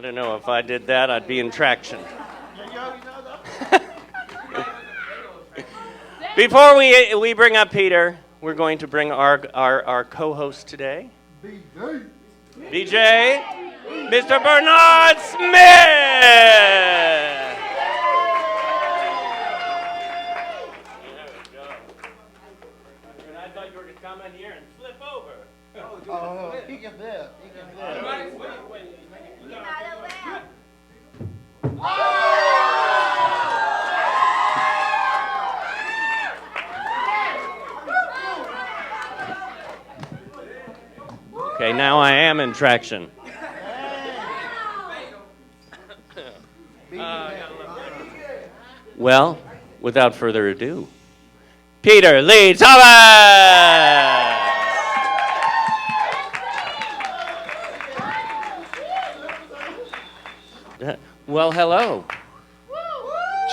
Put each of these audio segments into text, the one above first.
don't know if I did that, I'd be in traction. Before we bring up Peter, we're going to bring our co-host today, BJ, Mr. Bernard Smith. I thought you were going to come in here and flip over. Oh, he can flip. He can flip. Okay, now I am in traction. Well, without further ado, Peter Lee Thomas! Well, hello.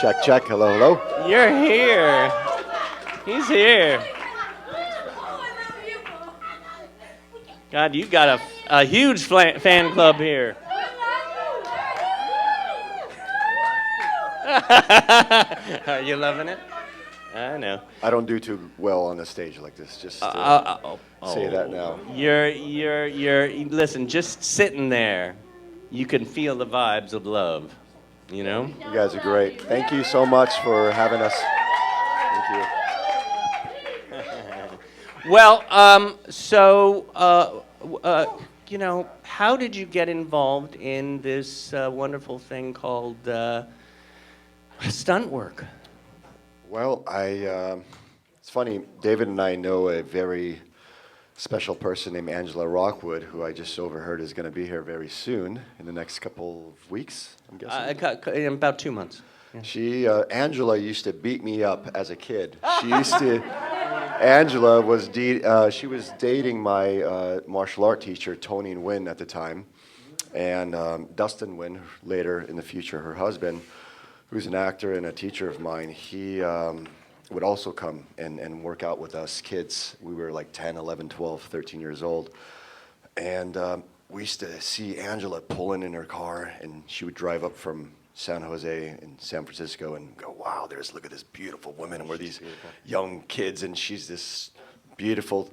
Check, check. Hello, hello. You're here. He's here. God, you got a huge fan club here. Are you loving it? I know. I don't do too well on a stage like this. Just say that now. You're. Listen, just sitting there, you can feel the vibes of love. You know. You guys are great. Thank you so much for having us. Thank you. Well, you know, how did you get involved in this wonderful thing called stunt work? Well, it's funny. David and I know a very special person named Angela Rockwood, who I just overheard is going to be here very soon in the next couple of weeks, I'm guessing. In about 2 months. Yeah. Angela used to beat me up as a kid. Angela was she was dating my martial art teacher, Tony Nguyen, at the time, and Dustin Nguyen, later in the future, her husband, who's an actor and a teacher of mine. He would also come and work out with us kids. We were like 10, 11, 12, 13 years old. And we used to see Angela pulling in her car, and she would drive up from San Jose and San Francisco and go, wow, look at this beautiful woman. And we're these young kids, and she's this beautiful,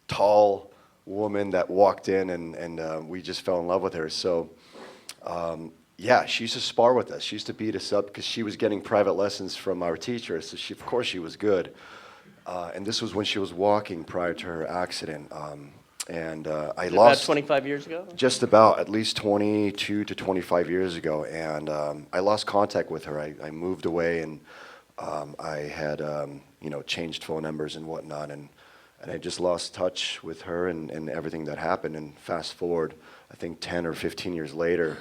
tall woman that walked in, and we just fell in love with her. So, yeah, she used to spar with us. She used to beat us up because she was getting private lessons from our teacher. So of course she was good. And this was when she was walking prior to her accident. I lost... About 25 years ago? Just about, at least 22 to 25 years ago. And I lost contact with her. I moved away, and I had, changed phone numbers and whatnot. And I just lost touch with her and everything that happened. And fast forward, I think 10 or 15 years later,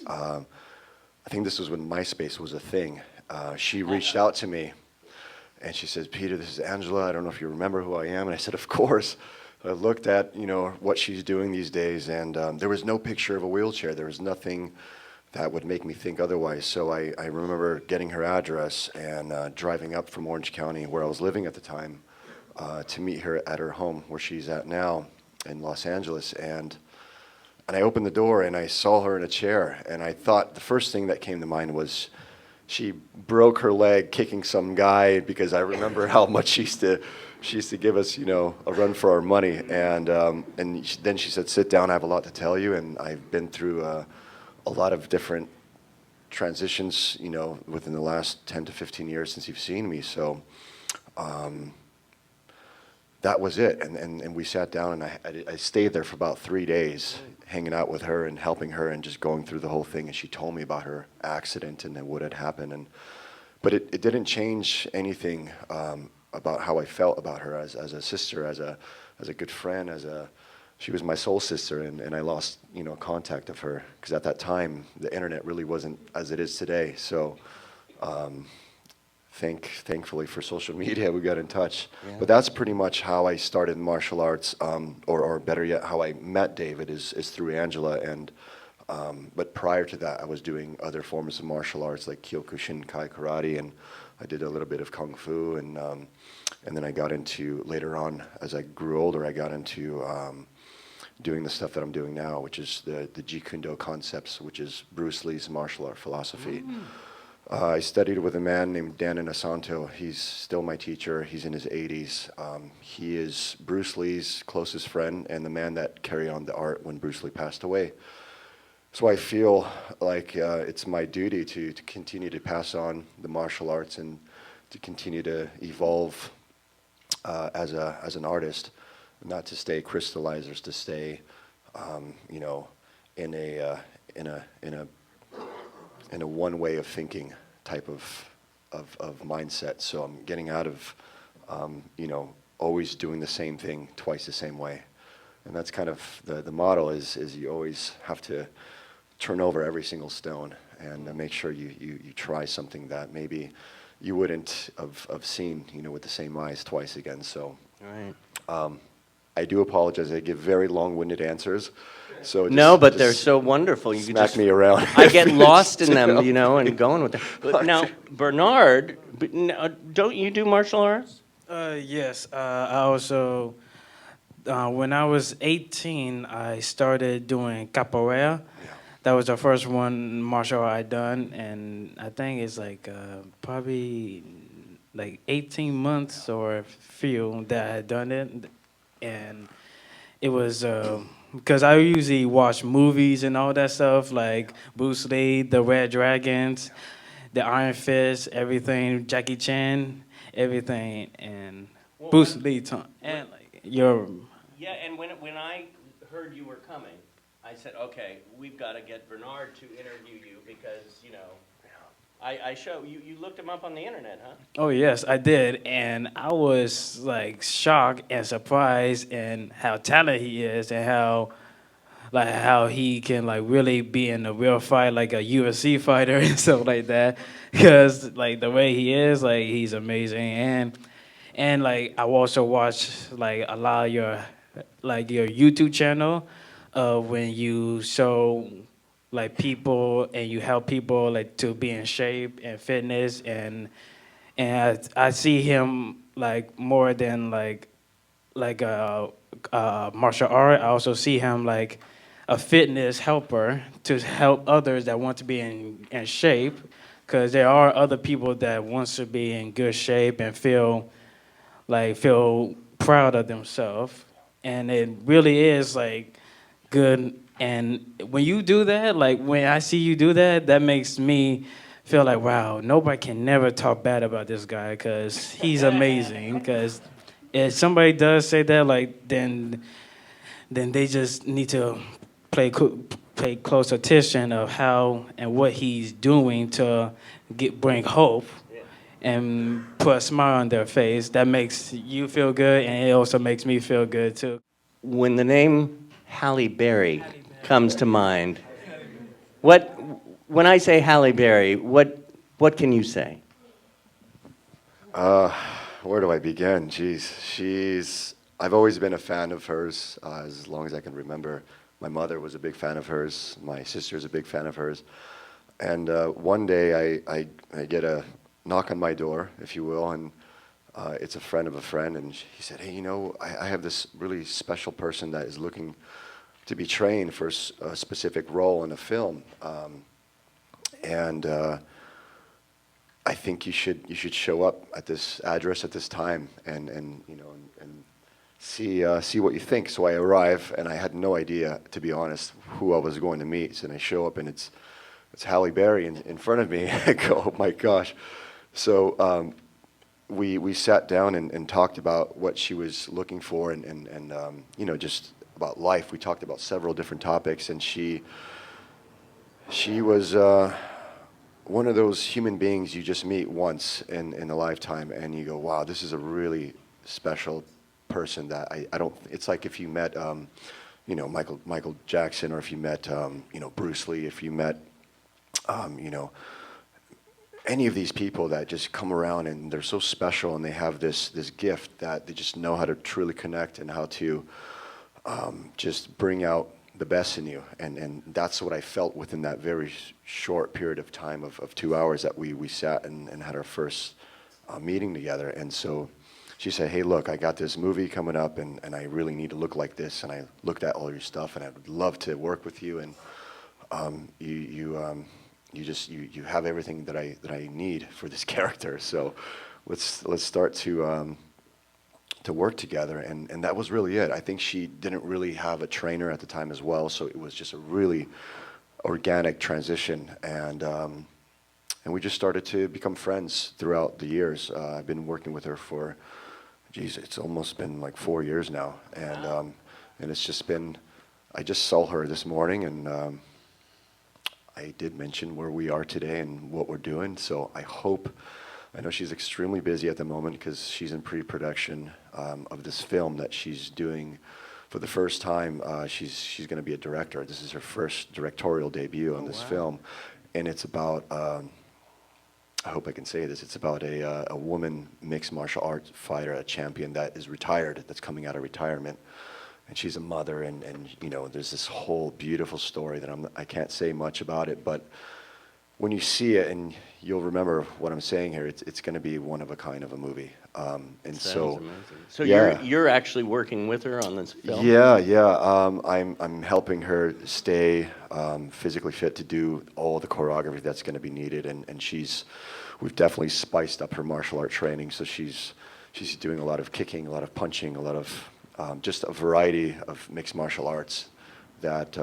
I think this was when MySpace was a thing. She reached out to me, and she says, Peter, this is Angela. I don't know if you remember who I am. And I said, of course. I looked at, what she's doing these days, and there was no picture of a wheelchair. There was nothing that would make me think otherwise. So I remember getting her address and driving up from Orange County, where I was living at the time, to meet her at her home, where she's at now in Los Angeles. And I opened the door, and I saw her in a chair, and I thought the first thing that came to mind was she broke her leg kicking some guy, because I remember how much she used to give us, a run for our money. And then she said, sit down, I have a lot to tell you. And I've been through a lot of different transitions, within the last 10 to 15 years since you've seen me. So that was it. And we sat down, and I stayed there for about 3 days, hanging out with her and helping her and just going through the whole thing. And she told me about her accident and what had happened. But it didn't change anything about how I felt about her as a sister, as a good friend, she was my soul sister, and I lost contact of her, because at that time the internet really wasn't as it is today. So thankfully for social media, we got in touch. Yeah. But that's pretty much how I started martial arts, or better yet, how I met David is through Angela. And but prior to that, I was doing other forms of martial arts like Kyokushin, Kai Karate, and I did a little bit of Kung Fu, and then I got into, later on, as I grew older, I got into doing the stuff that I'm doing now, which is the Jeet Kune Do concepts, which is Bruce Lee's martial art philosophy. I studied with a man named Dan Inosanto. He's still my teacher. He's in his 80s. He is Bruce Lee's closest friend and the man that carried on the art when Bruce Lee passed away. So I feel like it's my duty to continue to pass on the martial arts and to continue to evolve as an artist, not to stay crystallized or to stay, you know, in a one way of thinking type of mindset. So I'm getting out of, you know, always doing the same thing twice the same way. And that's kind of the model is you always have to turn over every single stone and make sure you try something that maybe you wouldn't have seen, you know, with the same eyes twice again. So Right. I do apologize. I give very long-winded answers. So No, but they're so wonderful. You can smack just me around. I get lost in them, you know, and going with them. But now, Bernard, don't you do martial arts? Yes. I also, when I was 18, I started doing capoeira. That was the first one martial art I done, and I think it's like probably like 18 months or few that I had done it, and it was because I usually watch movies and all that stuff like Bruce Lee, The Red Dragons, The Iron Fist, everything, Jackie Chan, everything, and Well, Bruce Lee, and like your. Yeah, and when I heard you were coming, I said, okay, we've got to get Bernard to interview you because, you know, I show you looked him up on the internet, huh? Oh yes, I did, and I was like shocked and surprised and how talented he is and how he can like really be in a real fight like a UFC fighter and stuff like that. Because like the way he is, like he's amazing, and like I also watch like a lot of your YouTube channel, when you show like people and you help people like to be in shape and fitness and I see him like more than like martial art. I also see him like a fitness helper to help others that want to be in shape, because there are other people that wants to be in good shape and feel proud of themselves, and it really is like good. And when you do that, like when I see you do that, that makes me feel like, wow, nobody can never talk bad about this guy because he's amazing. Because if somebody does say that, like then they just need to pay close attention of how and what he's doing to bring hope and put a smile on their face. That makes you feel good, and it also makes me feel good too. When the name Halle Berry comes to mind, what when I say Halle Berry, what can you say? Where do I begin? Jeez, I've always been a fan of hers as long as I can remember. My mother was a big fan of hers. My sister's a big fan of hers. And one day I get a knock on my door, if you will, and it's a friend of a friend, and he said, hey, you know, I have this really special person that is looking to be trained for a specific role in a film. And I think you should show up at this address at this time and you know and see what you think. So I arrive and I had no idea, to be honest, who I was going to meet. And I show up and it's Halle Berry in front of me. I go, oh my gosh. So we sat down and talked about what she was looking for and you know, just about life. We talked about several different topics, and she was one of those human beings you just meet once in a lifetime, and you go, wow, this is a really special person that I don't. It's like if you met, you know, Michael Jackson, or if you met, you know, Bruce Lee, if you met, you know, any of these people that just come around and they're so special and they have this gift that they just know how to truly connect and how to just bring out the best in you, and that's what I felt within that very short period of time of 2 hours that we sat and had our first meeting together. And so she said, hey, look, I got this movie coming up, and I really need to look like this. And I looked at all your stuff, and I would love to work with you. And you have everything that I need for this character. So let's start to work together. And that was really it. I think she didn't really have a trainer at the time as well, so it was just a really organic transition. And we just started to become friends throughout the years. I've been working with her for, geez, it's almost been like 4 years now. And it's just been, I just saw her this morning, and I did mention where we are today and what we're doing. So I know she's extremely busy at the moment because she's in pre-production of this film that she's doing for the first time. She's going to be a director. This is her first directorial debut on this film. And it's about, I hope I can say this, it's about a woman mixed martial arts fighter, a champion that is retired, that's coming out of retirement. And she's a mother, and you know, there's this whole beautiful story that I can't say much about it, but when you see it, and you'll remember what I'm saying here, it's going to be one of a kind of a movie. And so, amazing. So yeah. you're actually working with her on this film? Yeah. I'm helping her stay physically fit to do all the choreography that's going to be needed, and we've definitely spiced up her martial art training. So she's doing a lot of kicking, a lot of punching, a lot of just a variety of mixed martial arts that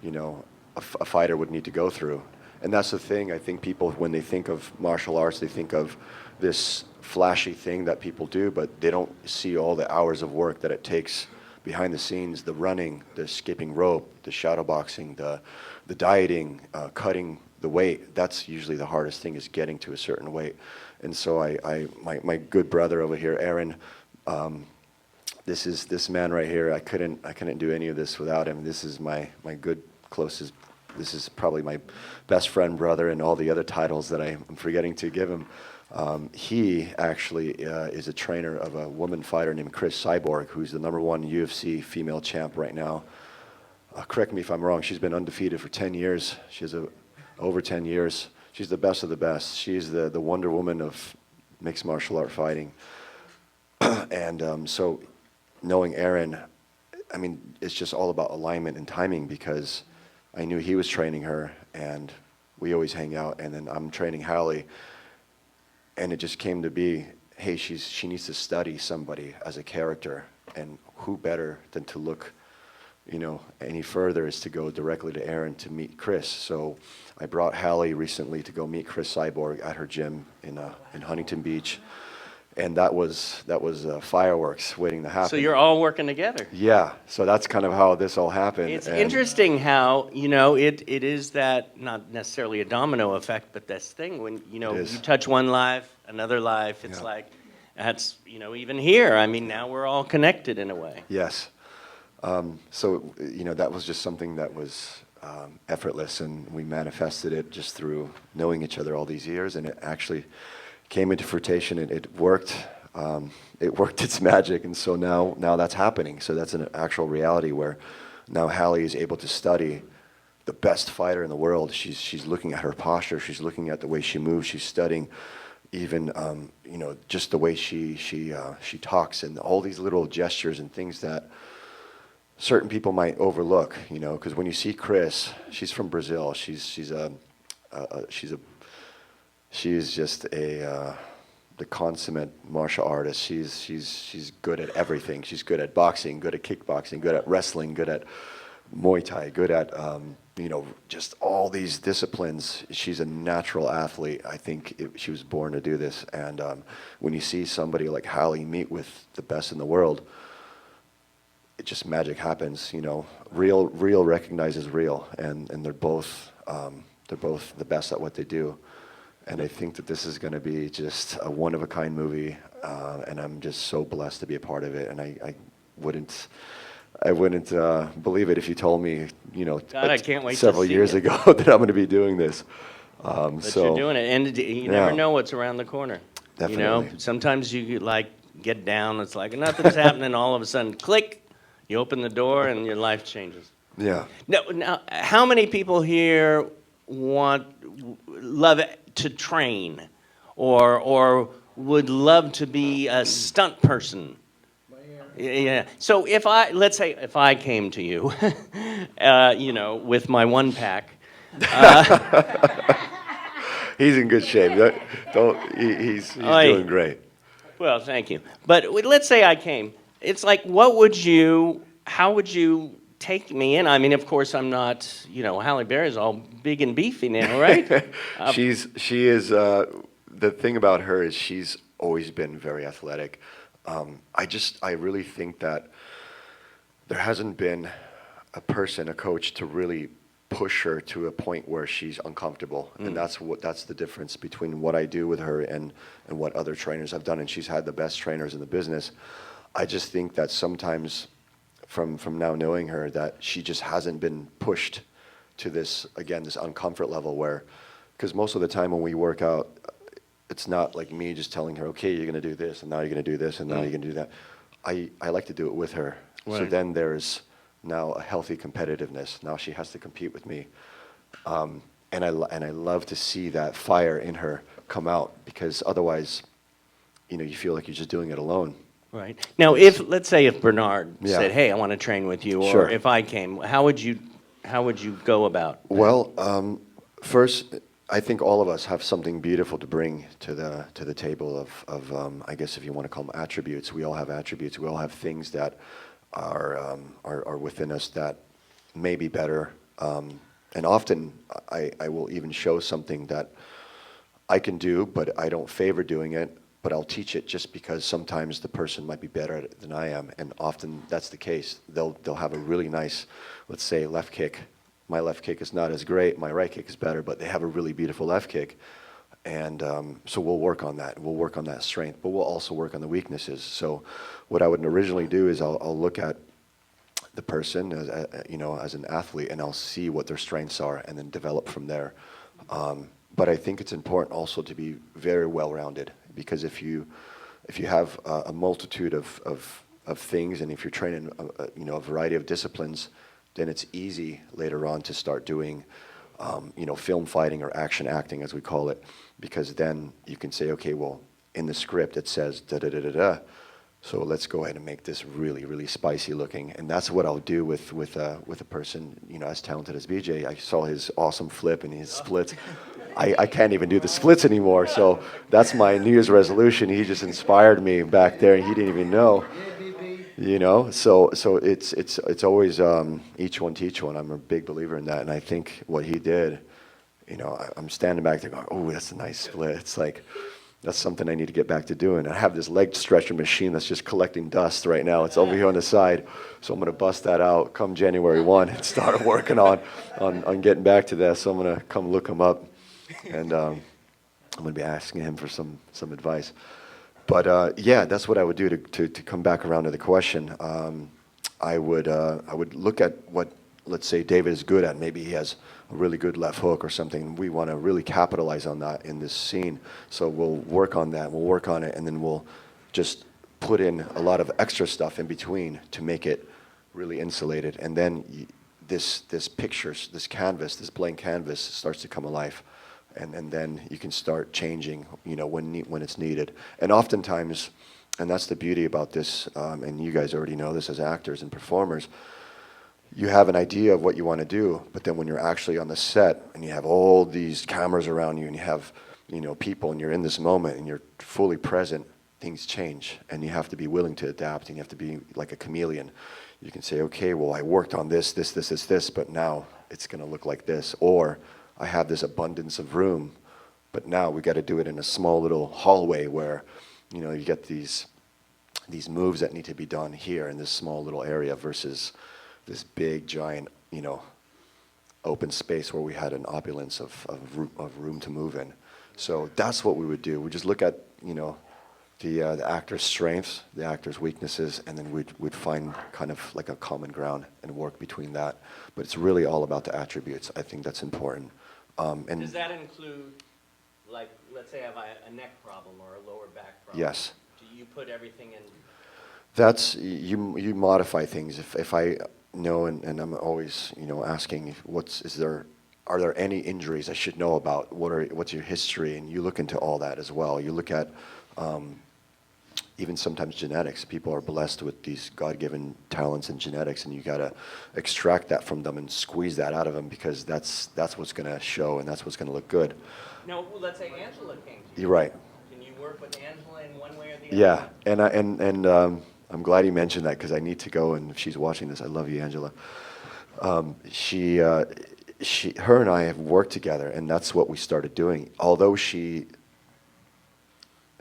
you know, a fighter would need to go through. And that's the thing, I think people, when they think of martial arts, they think of this flashy thing that people do, but they don't see all the hours of work that it takes behind the scenes, the running, the skipping rope, the shadow boxing, the dieting, cutting the weight. That's usually the hardest thing, is getting to a certain weight. And so my good brother over here, Aaron, this man right here, I couldn't do any of this without him. This is my good closest, this is probably my best friend, brother, and all the other titles that I'm forgetting to give him. He actually is a trainer of a woman fighter named Chris Cyborg, who's the #1 UFC female champ right now. Correct me if I'm wrong, she's been undefeated for 10 years. She has over 10 years. She's the best of the best. She's the Wonder Woman of mixed martial art fighting. And so knowing Aaron, I mean, it's just all about alignment and timing, because I knew he was training her, and we always hang out, and then I'm training Hallie, and it just came to be, hey, she needs to study somebody as a character, and who better than to look, you know, any further is to go directly to Aaron to meet Chris. So I brought Hallie recently to go meet Chris Cyborg at her gym in Huntington Beach. And that was fireworks waiting to happen. So you're all working together? Yeah, so that's kind of how this all happened. It's interesting how, you know, it is that, not necessarily a domino effect, but this thing when, you know, you touch one life, another life, it's like, that's, you know, even here, I mean, now we're all connected in a way. Yes. So, you know, that was just something that was effortless, and we manifested it just through knowing each other all these years, and it actually came into fruition, and it worked. It worked its magic, and so now that's happening. So that's an actual reality where now Hallie is able to study the best fighter in the world. She's looking at her posture. She's looking at the way she moves. She's studying even you know, just the way she talks, and all these little gestures and things that certain people might overlook. You know, because when you see Chris, she's from Brazil. She's just the consummate martial artist. She's good at everything. She's good at boxing, good at kickboxing, good at wrestling, good at Muay Thai, good at you know, just all these disciplines. She's a natural athlete. I think she was born to do this. And when you see somebody like Hallie meet with the best in the world, it just magic happens. You know, real recognizes real, and they're both the best at what they do. And I think that this is going to be just a one-of-a-kind movie, and I'm just so blessed to be a part of it. And I wouldn't believe it if you told me, you know, God, I can't wait several to see years it. ago that I'm going to be doing this. But So you're doing it, and you never know what's around the corner. Definitely. You know, sometimes you like get down, it's like nothing's happening, all of a sudden, click, you open the door, and your life changes. Yeah. Now, how many people here love to train, or would love to be a stunt person. Yeah. So let's say if I came to you, with my one pack. He's in good shape. He's doing great. Well, thank you. But let's say I came. It's like, how would you take me in? I mean, of course, I'm not, Halle Berry's all big and beefy now, right? She is, the thing about her is she's always been very athletic. I really think that there hasn't been a coach to really push her to a point where she's uncomfortable. And that's the difference between what I do with her and what other trainers have done. And she's had the best trainers in the business. I just think that sometimes from now knowing her, that she just hasn't been pushed to this uncomfort level where, because most of the time when we work out, it's not like me just telling her, okay, you're going to do this, and now you're going to do this, and now you're going to do that. I like to do it with her. Right. So then there's now a healthy competitiveness. Now she has to compete with me. And I love to see that fire in her come out, because otherwise, you feel like you're just doing it alone. Right. Now, let's say if Bernard said, hey, I want to train with you, or sure. if I came, how would you go about that? Well, first, I think all of us have something beautiful to bring to the table of I guess if you want to call them attributes. We all have attributes. We all have things that are within us that may be better. And often I will even show something that I can do, but I don't favor doing it, but I'll teach it just because sometimes the person might be better at it than I am. And often that's the case. They'll have a really nice, let's say, left kick. My left kick is not as great. My right kick is better, but they have a really beautiful left kick. And so we'll work on that. We'll work on that strength, but we'll also work on the weaknesses. So what I would originally do is I'll look at the person as an athlete, and I'll see what their strengths are and then develop from there. But I think it's important also to be very well-rounded, because if you have a multitude of things, and if you're training a variety of disciplines, then it's easy later on to start doing film fighting or action acting, as we call it, because then you can say, okay, well, in the script it says da-da-da-da-da, so let's go ahead and make this really, really spicy looking. And that's what I'll do with a person, as talented as BJ. I saw his awesome flip and his splits. I can't even do the splits anymore, so that's my New Year's resolution. He just inspired me back there, and he didn't even know. So it's always each one teach one. I'm a big believer in that, and I think what he did, I'm standing back there going, oh, that's a nice split. It's like, that's something I need to get back to doing. I have this leg stretcher machine that's just collecting dust right now. It's over here on the side, so I'm going to bust that out come January 1 and start working on getting back to that. So I'm going to come look him up, and I'm going to be asking him for some advice. But yeah, that's what I would do to come back around to the question. I would look at what, let's say, David is good at. Maybe he has a really good left hook or something. We want to really capitalize on that in this scene. So we'll work on that. We'll work on it, and then we'll just put in a lot of extra stuff in between to make it really insulated. And then this picture, this canvas, this blank canvas starts to come alive. And then you can start changing, when it's needed. And oftentimes, and that's the beauty about this, and you guys already know this as actors and performers, you have an idea of what you want to do, but then when you're actually on the set and you have all these cameras around you and you have, people, and you're in this moment and you're fully present, things change, and you have to be willing to adapt, and you have to be like a chameleon. You can say, okay, well, I worked on this, but now it's going to look like this, or I have this abundance of room, but now we got to do it in a small little hallway where, you get these moves that need to be done here in this small little area versus this big giant, open space where we had an opulence of room to move in. So that's what we would do. We just look at, the actor's strengths, the actor's weaknesses, and then we'd find kind of like a common ground and work between that. But it's really all about the attributes. I think that's important. And does that include, like, let's say I have a neck problem or a lower back problem? Yes. Do you put everything in? That's, you modify things. If I know, and I'm always, asking, are there any injuries I should know about? What's your history? And you look into all that as well. You look at even sometimes genetics. People are blessed with these God-given talents and genetics, and you got to extract that from them and squeeze that out of them, because that's what's going to show, and that's what's going to look good. Now, let's say Angela came to you. You're right. Can you work with Angela in one way or the other? Yeah, and I'm glad you mentioned that, because I need to go, and if she's watching this, I love you, Angela. Her and I have worked together, and that's what we started doing. Although it's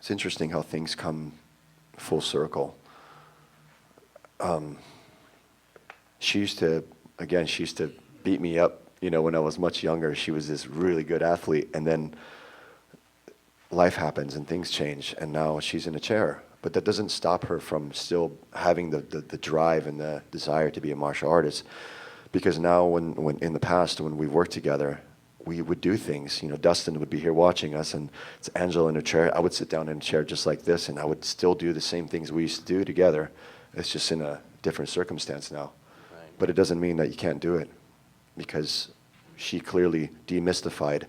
interesting how things come full circle. She used to beat me up, when I was much younger. She was this really good athlete, and then life happens and things change, and now she's in a chair. But that doesn't stop her from still having the drive and the desire to be a martial artist. Because now, when in the past, when we worked together, we would do things. Dustin would be here watching us, and it's Angela in a chair. I would sit down in a chair just like this, and I would still do the same things we used to do together. It's just in a different circumstance now. Right. But it doesn't mean that you can't do it, because she clearly demystified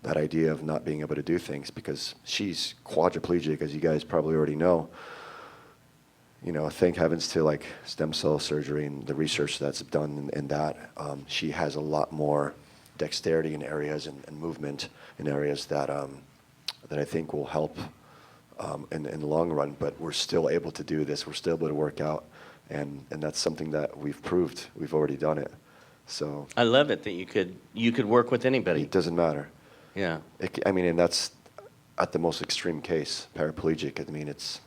that idea of not being able to do things, because she's quadriplegic, as you guys probably already know. Thank heavens to like stem cell surgery and the research that's done in that. She has a lot more dexterity in areas and movement in areas that I think will help in the long run. But we're still able to do this. We're still able to work out, and that's something that we've proved. We've already done it. So I love it that you could work with anybody. it doesn't matter. Yeah. And that's at the most extreme case, paraplegic. It's.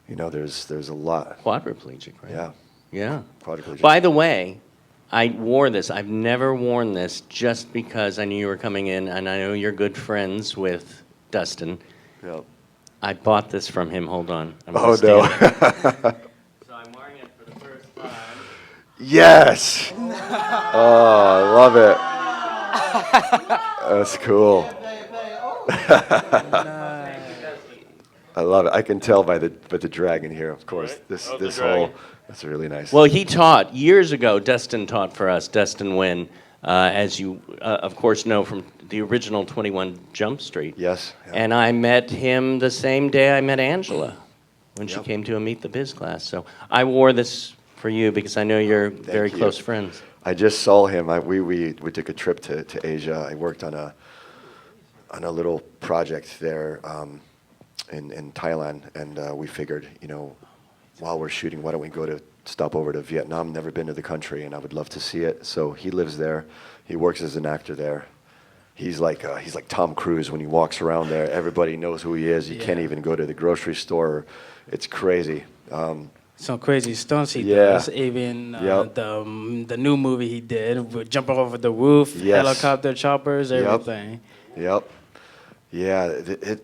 There's a lot. Quadriplegic, right? Yeah, Yeah. quadriplegic. By the way, I wore this. I've never worn this just because I knew you were coming in, and I know you're good friends with Dustin. Yeah. I bought this from him. Hold on. I'm Oh, gonna no. stand up. So I'm wearing it for the first time. Yes! Oh, I love it. That's cool. I love it. I can tell by the dragon here, of course. Right. This Oh, the this dragon. whole, that's really nice. Well, he taught years ago. Dustin taught for us. Dustin Nguyen, as you of course know from the original 21 Jump Street. Yes. Yeah. And I met him the same day I met Angela when she Yep. came to a Meet the Biz class. So I wore this for you because I know you're very you. close friends. I just saw him. We took a trip to Asia. I worked on a little project there in Thailand, and we figured, while we're shooting, why don't we stop over to Vietnam? Never been to the country, and I would love to see it. So he lives there. He works as an actor there. He's like Tom Cruise when he walks around there. Everybody knows who he is. You can't even go to the grocery store. It's crazy. Some crazy stunts he Yeah. does. Even Yep. the new movie he did, with jumping over the roof, Yes. helicopter choppers, Yep. everything. Yep. Yeah,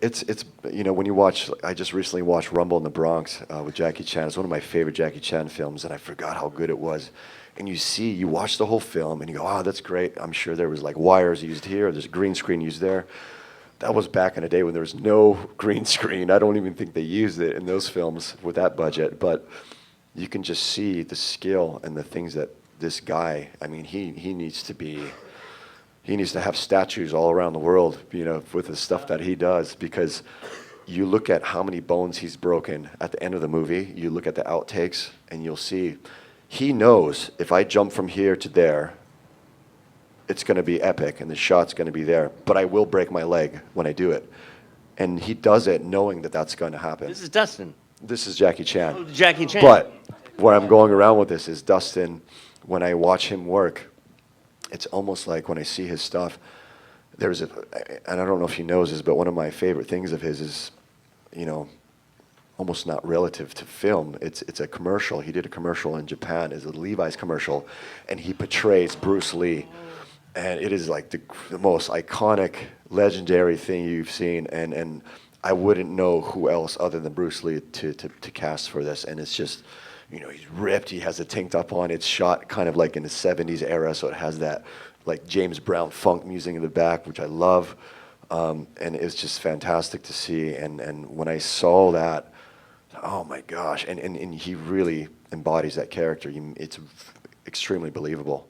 it's when you watch. I just recently watched Rumble in the Bronx with Jackie Chan. It's one of my favorite Jackie Chan films, and I forgot how good it was. And you watch the whole film, and you go, "Oh, that's great." I'm sure there was like wires used here, there's a green screen used there. That was back in the day when there was no green screen. I don't even think they used it in those films with that budget. But you can just see the skill and the things that this guy. I mean, he needs to be. He needs to have statues all around the world, with the stuff that he does, because you look at how many bones he's broken at the end of the movie, you look at the outtakes, and you'll see he knows if I jump from here to there, it's going to be epic, and the shot's going to be there, but I will break my leg when I do it. And he does it knowing that that's going to happen. This is Dustin. This is Jackie Chan. Oh, Jackie Chan. But where I'm going around with this is Dustin, when I watch him work, it's almost like when I see his stuff, and I don't know if he knows this, but one of my favorite things of his is, almost not relative to film. It's a commercial. He did a commercial in Japan. It's a Levi's commercial, and he portrays Bruce Lee. And it is like the most iconic, legendary thing you've seen, and I wouldn't know who else other than Bruce Lee to cast for this. And it's just, he's ripped, he has a tank top on, it's shot kind of like in the 70s era, so it has that like James Brown funk music in the back, which I love. And it's just fantastic to see. And when I saw that, oh my gosh, and he really embodies that character. It's extremely believable.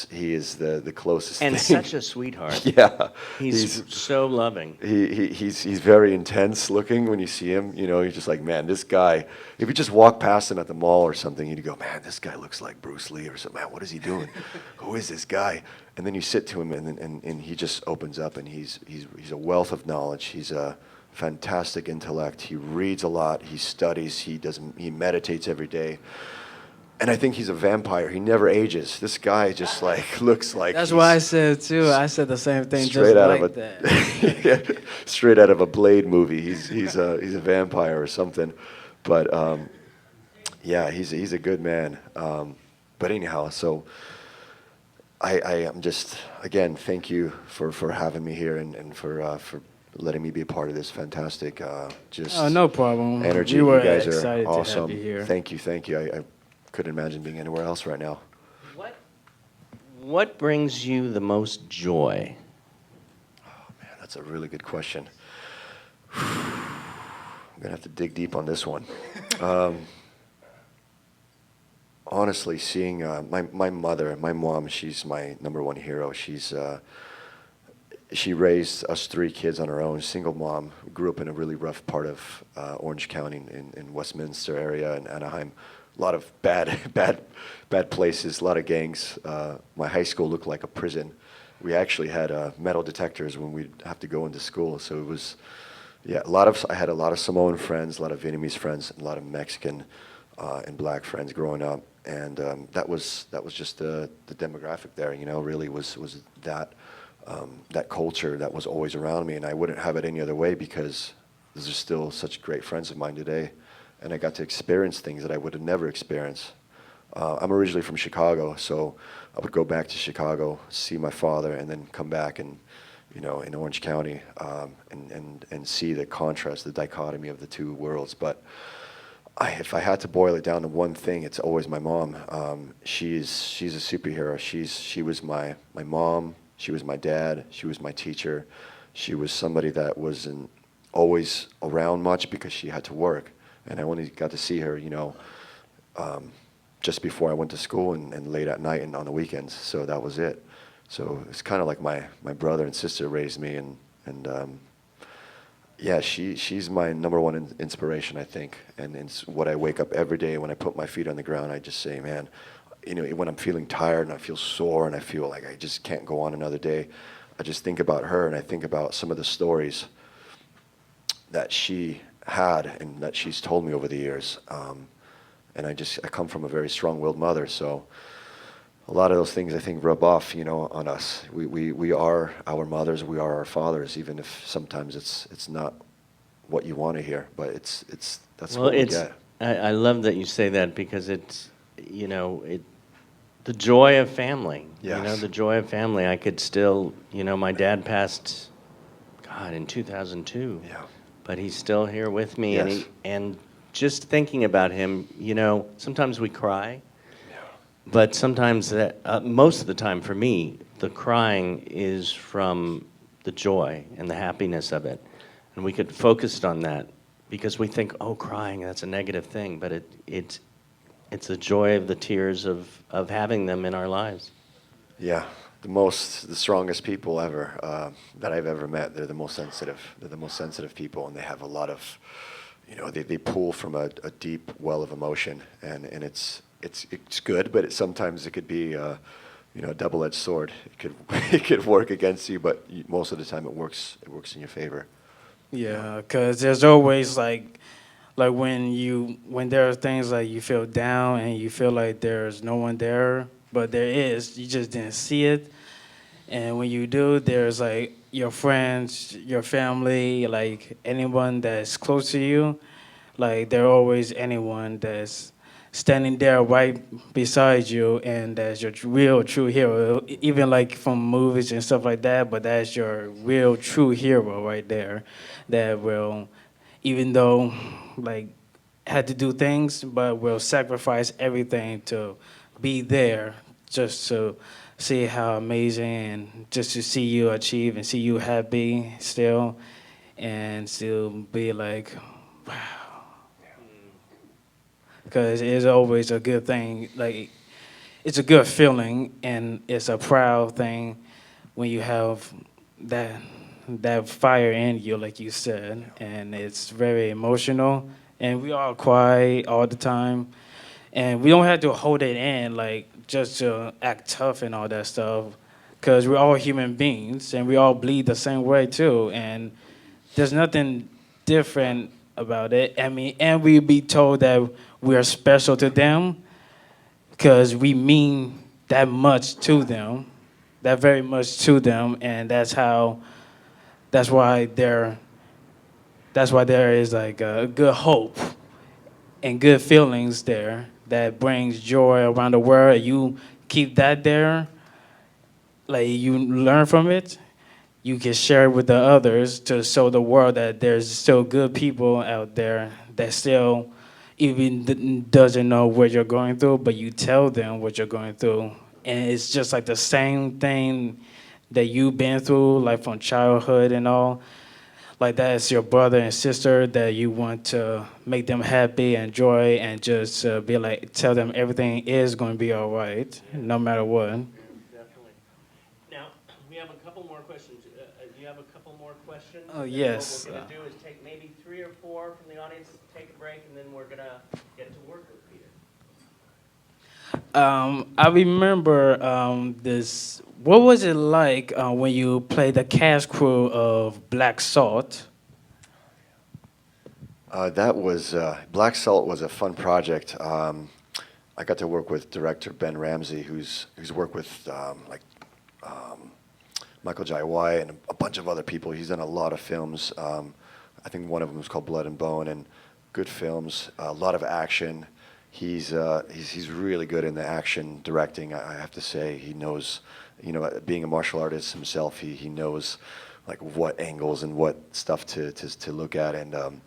he is the closest And thing. such a sweetheart. Yeah, He's so loving. he's very intense looking when you see him. You know, you're just like, man, this guy. If you just walk past him at the mall or something, you'd go, man, this guy looks like Bruce Lee or something. Man, what is he doing? Who is this guy? And then you sit to him, and he just opens up, and he's a wealth of knowledge. He's a fantastic intellect. He reads a lot. He studies. He meditates every day. And I think he's a vampire. He never ages. This guy just like looks like That's he's what I said too. I said the same thing, just straight out like of that. straight out of a Blade movie. He's a vampire or something. But yeah, he's a good man. But anyhow, so I am just again thank you for having me here and for letting me be a part of this fantastic just Oh, no problem. energy. We were You guys excited are to awesome. have you here. Thank you. I couldn't imagine being anywhere else right now. What brings you the most joy? Man, that's a really good question. I'm gonna have to dig deep on this one. Honestly, seeing my mother, my mom, she's my number one hero. She raised us three kids on her own, single mom. Grew up in a really rough part of Orange County in Westminster area and Anaheim. A lot of bad places, a lot of gangs. My high school looked like a prison. We actually had metal detectors when we'd have to go into school. So it was, yeah, I had a lot of Samoan friends, a lot of Vietnamese friends, a lot of Mexican and black friends growing up. And that was just the demographic there, you know, really was that culture that was always around me. And I wouldn't have it any other way because those are still such great friends of mine today. And I got to experience things that I would have never experienced. I'm originally from Chicago, so I would go back to Chicago, see my father, and then come back and, you know, in Orange County, and see the contrast, the dichotomy of the two worlds. But if I had to boil it down to one thing, it's always my mom. She's a superhero. She was my mom. She was my dad. She was my teacher. She was somebody that wasn't always around much because she had to work. And I only got to see her, you know, just before I went to school and late at night and on the weekends. So that was it. So it's kind of like my brother and sister raised me, and yeah, she's my number one inspiration, I think. And it's what I wake up every day when I put my feet on the ground. I just say, man, you know, when I'm feeling tired and I feel sore and I feel like I just can't go on another day, I just think about her and I think about some of the stories that she had and that she's told me over the years. And I come from a very strong-willed mother, so a lot of those things I think rub off, you know, on us. We are our mothers, we are our fathers, even if sometimes it's not what you want to hear, but that's what we get. I love that you say that because it's, you know, the joy of family. Yes. You know, the joy of family. I could still, you know, my dad passed, God, in 2002. Yeah. But he's still here with me, Yes. and just thinking about him, you know, sometimes we cry, but sometimes most of the time for me, the crying is from the joy and the happiness of it, and we could focus on that because we think, oh, crying, that's a negative thing, but it's the joy of the tears of having them in our lives. Yeah, the strongest people ever that I've ever met. They're the most sensitive. They're the most sensitive people, and they have a lot of, you know, they pull from a deep well of emotion, and it's good, but sometimes it could be, you know, a double-edged sword. It could work against you, but most of the time it works in your favor. Yeah, because there's always like when there are things like you feel down and you feel like there's no one there, but there is. You just didn't see it. And when you do, there's like your friends, your family, like anyone that's close to you. Like there always anyone that's standing there right beside you, and that's your real true hero. Even like from movies and stuff like that, but that's your real true hero right there. That will, even though like had to do things, but will sacrifice everything to be there just to see how amazing and just to see you achieve and see you happy still and still be like, wow. Because it's always a good thing. Like it's a good feeling and it's a proud thing when you have that fire in you, like you said, and it's very emotional. And we all cry all the time, and we don't have to hold it in like just to act tough and all that stuff, because we're all human beings and we all bleed the same way too. And there's nothing different about it. I mean, and we be told that we are special to them because we mean that much to them, that very much to them, and that's why there is like a good hope and good feelings there that brings joy around the world. You keep that there, like you learn from it, you can share it with the others to show the world that there's still good people out there that still even doesn't know what you're going through, but you tell them what you're going through. And it's just like the same thing that you've been through, like from childhood and all. Like that is your brother and sister that you want to make them happy and joy and just be like, tell them everything is going to be all right, no matter what. Definitely. Now, we have a couple more questions. Do you have a couple more questions? Oh, And yes. What we're going to do is take maybe 3 or 4 from the audience, take a break, and then we're going to get to work with Peter. I remember this. What was it like when you played the cast crew of Black Salt? That was Black Salt was a fun project. I got to work with director Ben Ramsey, who's worked with Michael Jai White and a bunch of other people. He's done a lot of films. I think one of them was called Blood and Bone, and good films. A lot of action. He's really good in the action directing. I have to say, he knows. You know, being a martial artist himself, he knows like what angles and what stuff to look at, and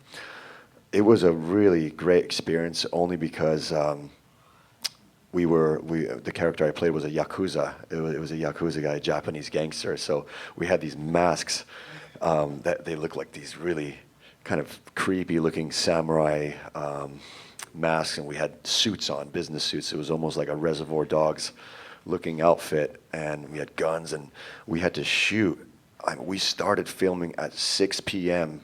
it was a really great experience. Only because the character I played was a yakuza. It was a yakuza guy, a Japanese gangster. So we had these masks that they look like these really kind of creepy looking samurai masks, and we had suits on, business suits. It was almost like a Reservoir Dogs looking outfit, and we had guns, and we had to shoot. We started filming at 6 p.m.,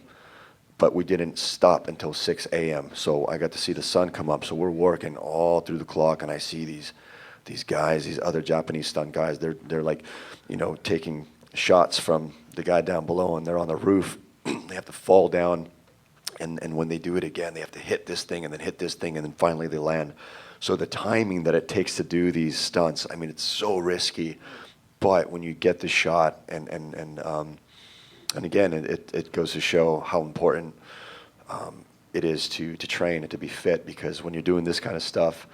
but we didn't stop until 6 a.m. So I got to see the sun come up. So we're working all through the clock, and I see these guys, these other Japanese stunt guys. They're like, you know, taking shots from the guy down below, and they're on the roof. They have to fall down, and when they do it again, they have to hit this thing and then hit this thing, and then finally they land. So the timing that it takes to do these stunts, I mean, it's so risky. But when you get the shot, and again, it goes to show how important it is to train and to be fit, because when you're doing this kind of stuff,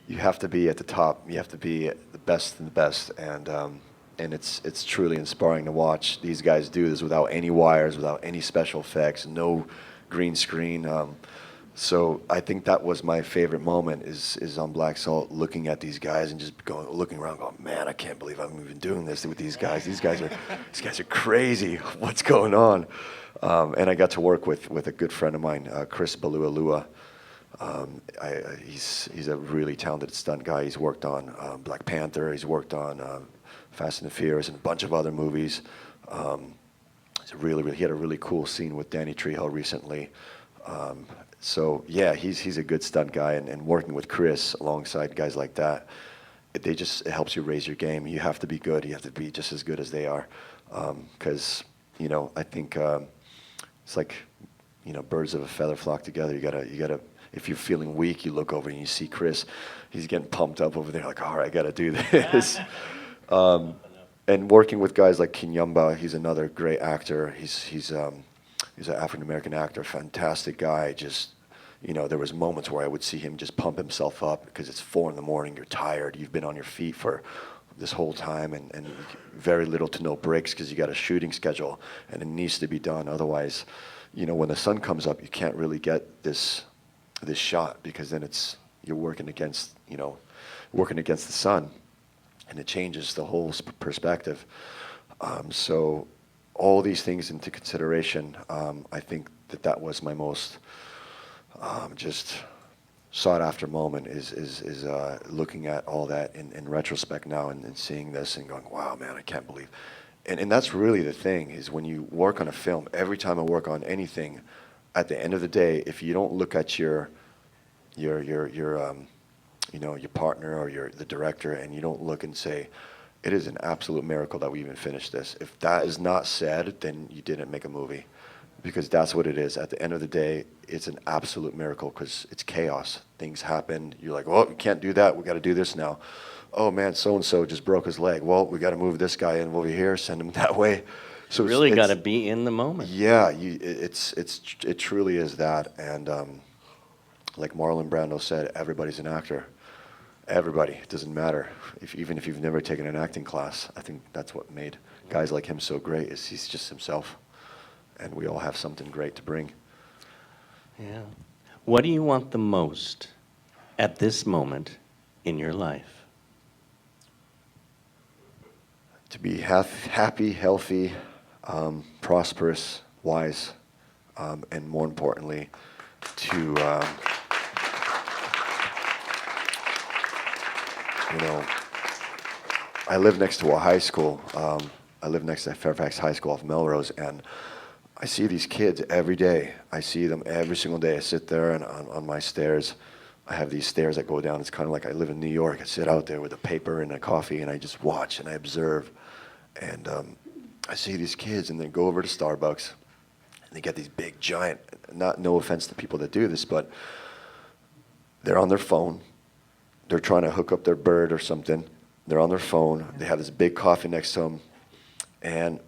you have to be at the top. You have to be the best and the best, and it's truly inspiring to watch these guys do this without any wires, without any special effects, no green screen. So I think that was my favorite moment is on Black Salt, looking at these guys and just looking around, going, man, I can't believe I'm even doing this with these guys. These guys are crazy. What's going on? And I got to work with a good friend of mine, Chris Balualua. He's a really talented stunt guy. He's worked on Black Panther. He's worked on Fast and the Furious and a bunch of other movies. He had a really cool scene with Danny Trejo recently. So yeah, he's a good stunt guy, and working with Chris alongside guys like that, it helps you raise your game. You have to be good. You have to be just as good as they are, because you know, I think it's like, you know, birds of a feather flock together. You gotta. If you're feeling weak, you look over and you see Chris. He's getting pumped up over there, like, all right, I gotta do this. And working with guys like Kinyamba, he's another great actor. He's an African-American actor, fantastic guy. Just, you know, there was moments where I would see him just pump himself up because it's 4 a.m, you're tired, you've been on your feet for this whole time, and very little to no breaks because you got a shooting schedule and it needs to be done. Otherwise, you know, when the sun comes up, you can't really get this shot, because then you're working against the sun, and it changes the whole perspective. So all these things into consideration, I think that was my most just sought after moment is looking at all that in retrospect now and seeing this and going, wow, man, I can't believe. And that's really the thing, is when you work on a film, every time I work on anything, at the end of the day, if you don't look at your your partner or the director, and you don't look and say, it is an absolute miracle that we even finished this. If that is not said, then you didn't make a movie, because that's what it is. At the end of the day, it's an absolute miracle, because it's chaos. Things happen. You're like, oh, we can't do that. We got to do this now. Oh man, so and so just broke his leg. Well, we got to move this guy in over here, send him that way. So Really got to be in the moment. Yeah, it truly is that. And like Marlon Brando said, everybody's an actor. Everybody. It doesn't matter. Even if you've never taken an acting class, I think that's what made guys like him so great, is he's just himself. And we all have something great to bring. Yeah. What do you want the most at this moment in your life? To be happy, healthy, prosperous, wise, and more importantly, to I live next to a high school. I live next to Fairfax High School off Melrose, and I see these kids every day. I see them every single day. I sit there, and on my stairs, I have these stairs that go down. It's kind of like I live in New York. I sit out there with a paper and a coffee, and I just watch and I observe. And I see these kids, and they go over to Starbucks, and they get these big, giant, no offense to people that do this, but they're on their phone. They're trying to hook up their bird or something. They're on their phone. They have this big coffee next to them, and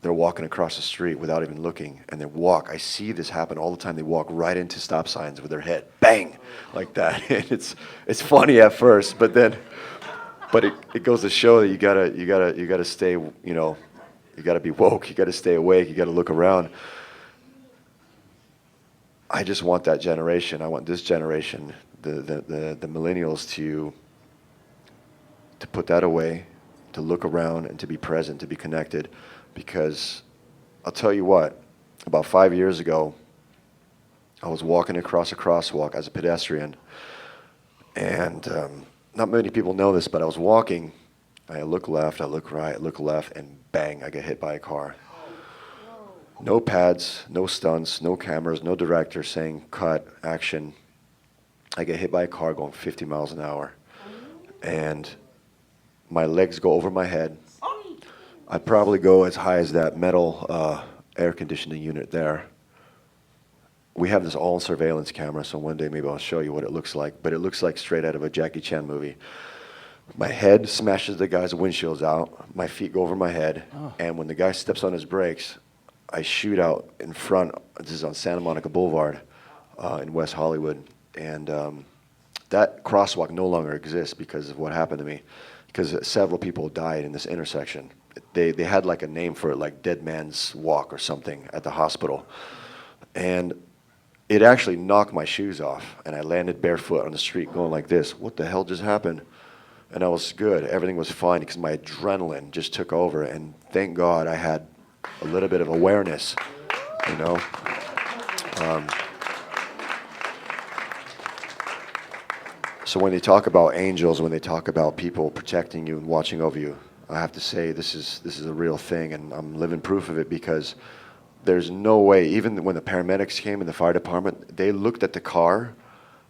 they're walking across the street without even looking, and they walk. I see this happen all the time. They walk right into stop signs with their head, bang, like that. And it's funny at first, but it goes to show that you gotta stay, you gotta be woke. You gotta stay awake. You gotta look around. I just want that generation. I want this generation, the millennials, to put that away, to look around, and to be present, to be connected. Because I'll tell you what, about 5 years ago, I was walking across a crosswalk as a pedestrian, and not many people know this, but I was walking, I look left, I look right, I look left, and bang, I get hit by a car. No pads, no stunts, no cameras, no director saying cut, action. I get hit by a car going 50 miles an hour, and my legs go over my head. I'd probably go as high as that metal air conditioning unit there. We have this all surveillance camera, so one day maybe I'll show you what it looks like, but it looks like straight out of a Jackie Chan movie. My head smashes the guy's windshields out, my feet go over my head, and when the guy steps on his brakes, I shoot out in front. This is on Santa Monica Boulevard in West Hollywood, and that crosswalk no longer exists because of what happened to me, because several people died in this intersection. They had like a name for it, like Dead Man's Walk or something at the hospital. And it actually knocked my shoes off, and I landed barefoot on the street going like this. What the hell just happened? And I was good. Everything was fine because my adrenaline just took over, and thank God I had a little bit of awareness, So when they talk about angels, when they talk about people protecting you and watching over you, I have to say this is a real thing, and I'm living proof of it, because there's no way, even when the paramedics came in the fire department, they looked at the car,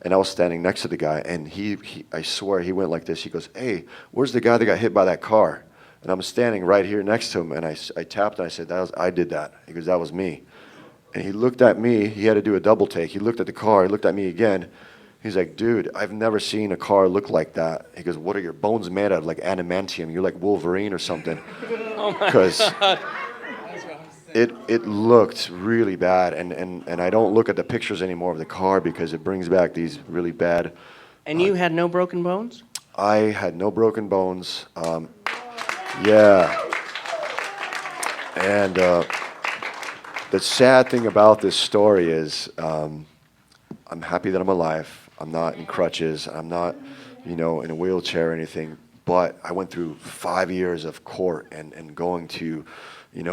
and I was standing next to the guy, and he I swear he went like this. He goes, "Hey, where's the guy that got hit by that car?" And I'm standing right here next to him, and I tapped, and I said, I did that. He goes, "That was me." And he looked at me. He had to do a double take. He looked at the car. He looked at me again. He's like, "Dude, I've never seen a car look like that." He goes, "What are your bones made out of? Like adamantium? You're like Wolverine or something." Because it looked really bad, and I don't look at the pictures anymore of the car because it brings back these really bad. And you had no broken bones? I had no broken bones. Yeah. And the sad thing about this story is I'm happy that I'm alive. I'm not in crutches. I'm not, in a wheelchair or anything. But I went through 5 years of court and going to,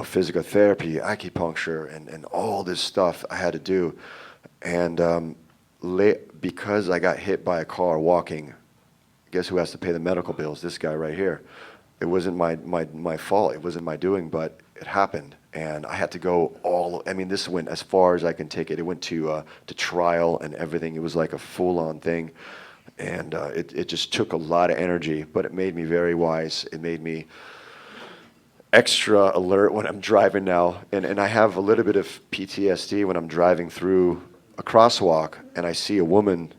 physical therapy, acupuncture, and all this stuff I had to do. And because I got hit by a car walking, guess who has to pay the medical bills? This guy right here. It wasn't my fault. It wasn't my doing, but it happened. And I had to go I mean, this went as far as I can take it. It went to trial and everything. It was like a full-on thing. And it just took a lot of energy, but it made me very wise. It made me extra alert when I'm driving now. And I have a little bit of PTSD when I'm driving through a crosswalk and I see a woman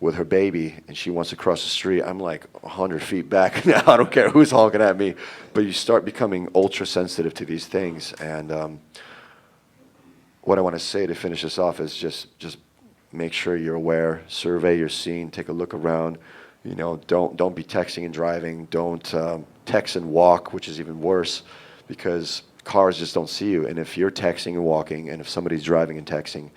with her baby and she wants to cross the street. I'm like 100 feet back now. I don't care who's honking at me. But you start becoming ultra sensitive to these things. And what I want to say to finish this off is just make sure you're aware, survey your scene, take a look around. You know, don't be texting and driving. Don't text and walk, which is even worse, because cars just don't see you. And if you're texting and walking, and if somebody's driving and texting,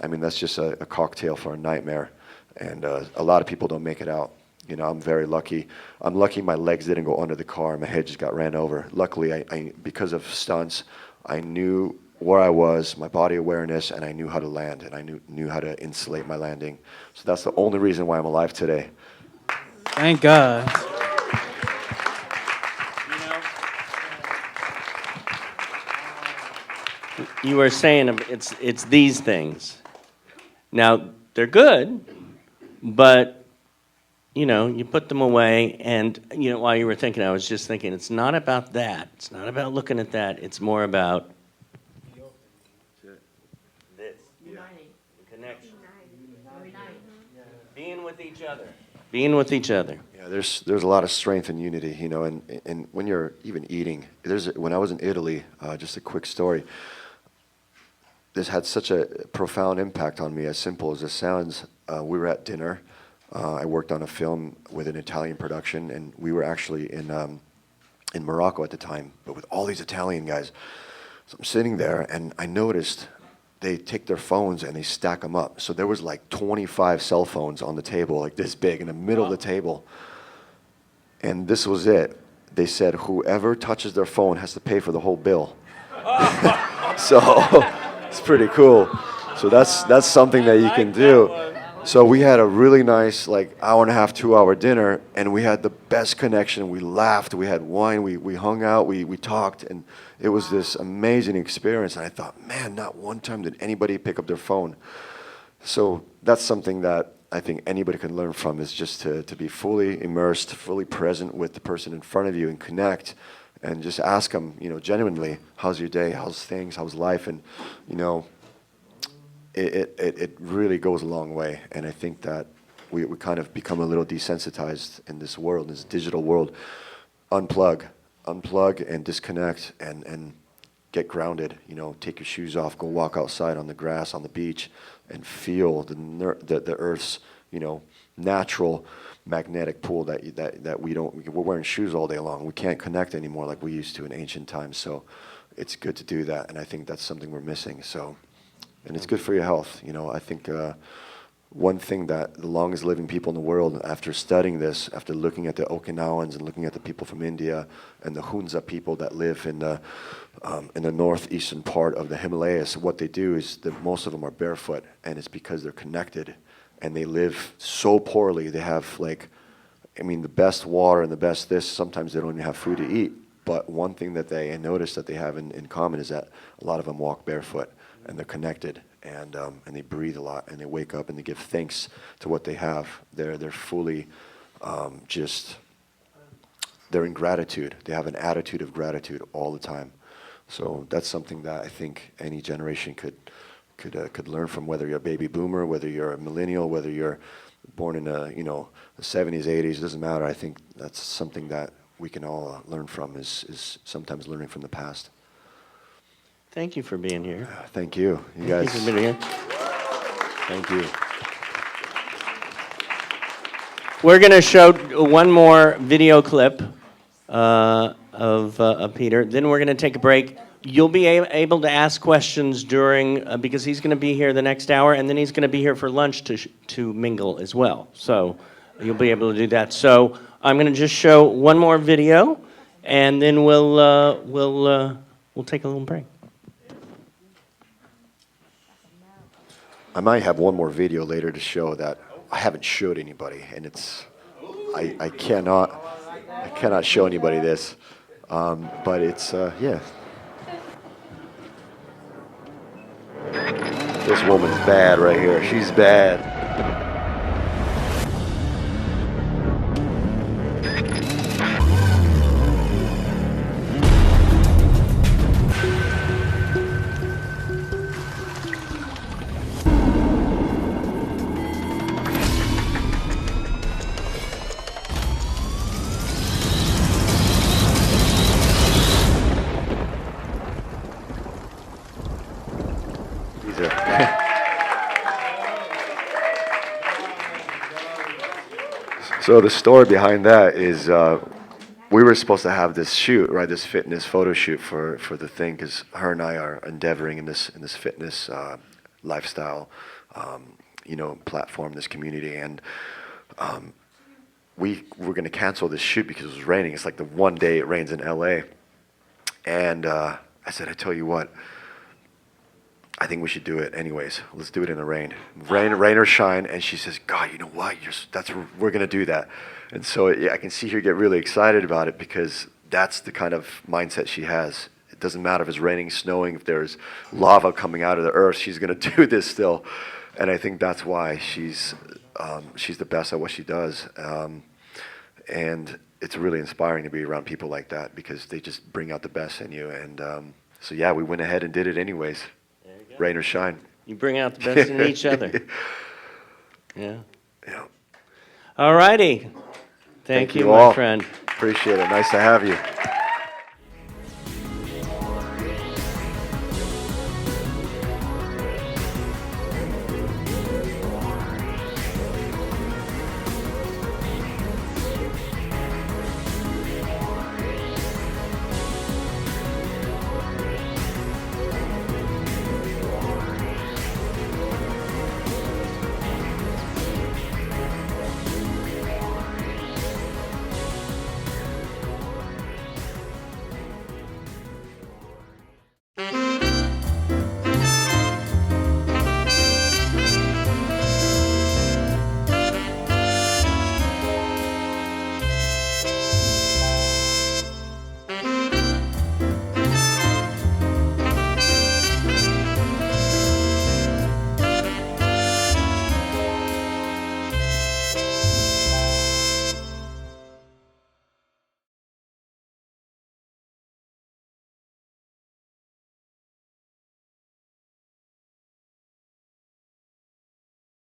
I mean, that's just a cocktail for a nightmare. And a lot of people don't make it out. You know, I'm very lucky. I'm lucky my legs didn't go under the car. My head just got ran over. Luckily, I because of stunts, I knew where I was, my body awareness, and I knew how to land, and I knew how to insulate my landing. So that's the only reason why I'm alive today. Thank God. You were saying it's these things. Now, they're good, but, you know, you put them away, and, you know, while you were thinking, I was just thinking, it's not about that. It's not about looking at that. It's more about this. Uniting. The connection. Uniting. Being with each other. Being with each other. Yeah, there's a lot of strength and unity, you know, and when you're even eating, when I was in Italy, just a quick story, this had such a profound impact on me, as simple as it sounds. We were at dinner. I worked on a film with an Italian production, and we were actually in Morocco at the time, but with all these Italian guys. So I'm sitting there, and I noticed they take their phones and they stack them up. So there was like 25 cell phones on the table, like this big, in the middle of the table. And this was it. They said, whoever touches their phone has to pay for the whole bill. So it's pretty cool. So that's something that you can do. So we had a really nice, like, hour and a half, 2-hour dinner, and we had the best connection. We laughed, we had wine, we hung out, we talked, and it was this amazing experience. And I thought, man, not one time did anybody pick up their phone. So that's something that I think anybody can learn from, is just to be fully immersed, fully present with the person in front of you and connect, and just ask them, you know, genuinely, how's your day, how's things, how's life, and, you know, it really goes a long way. And I think that we kind of become a little desensitized in this world, this digital world. Unplug and disconnect and get grounded. You know, take your shoes off, go walk outside on the grass, on the beach, and feel the Earth's, you know, natural magnetic pull that we're wearing shoes all day long. We can't connect anymore like we used to in ancient times. So it's good to do that, and I think that's something we're missing. So. And it's good for your health. You know, I think one thing that the longest living people in the world, after studying this, after looking at the Okinawans and looking at the people from India and the Hunza people that live in the northeastern part of the Himalayas, what they do is that most of them are barefoot, and it's because they're connected, and they live so poorly. They have, like, I mean, the best water and the best this. Sometimes they don't even have food to eat. But one thing that I noticed that they have in common is that a lot of them walk barefoot. And they're connected, and they breathe a lot, and they wake up and they give thanks to what they have. They're fully they're in gratitude. They have an attitude of gratitude all the time. So that's something that I think any generation could learn from, whether you're a baby boomer, whether you're a millennial, whether you're born in the 70s, 80s. It doesn't matter. I think that's something that we can all learn from. Is sometimes learning from the past. Thank you for being here. Thank you. You guys. Thank you for being here. Thank you. We're going to show one more video clip of Peter. Then we're going to take a break. You'll be able to ask questions during, because he's going to be here the next hour, and then he's going to be here for lunch to mingle as well. So you'll be able to do that. So I'm going to just show one more video, and then we'll take a little break. I might have one more video later to show that I haven't showed anybody, and it's I cannot show anybody this, but it's yeah. This woman's bad right here. She's bad. These are. So the story behind that is we were supposed to have this shoot, right? This fitness photo shoot for the thing, because her and I are endeavoring in this fitness lifestyle, platform, this community, and we were going to cancel this shoot because it was raining. It's like the one day it rains in LA, and I said, I tell you what, I think we should do it anyways. Let's do it in the rain. Rain or shine. And she says, God, you know what? We're going to do that. And so I can see her get really excited about it, because that's the kind of mindset she has. It doesn't matter if it's raining, snowing, if there's lava coming out of the earth, she's going to do this still. And I think that's why she's the best at what she does. And it's really inspiring to be around people like that, because they just bring out the best in you. And so, yeah, we went ahead and did it anyways. Rain or shine. You bring out the best in each other. Yeah. Yeah. All righty. Thank you, all. my friend. Appreciate it. Nice to have you.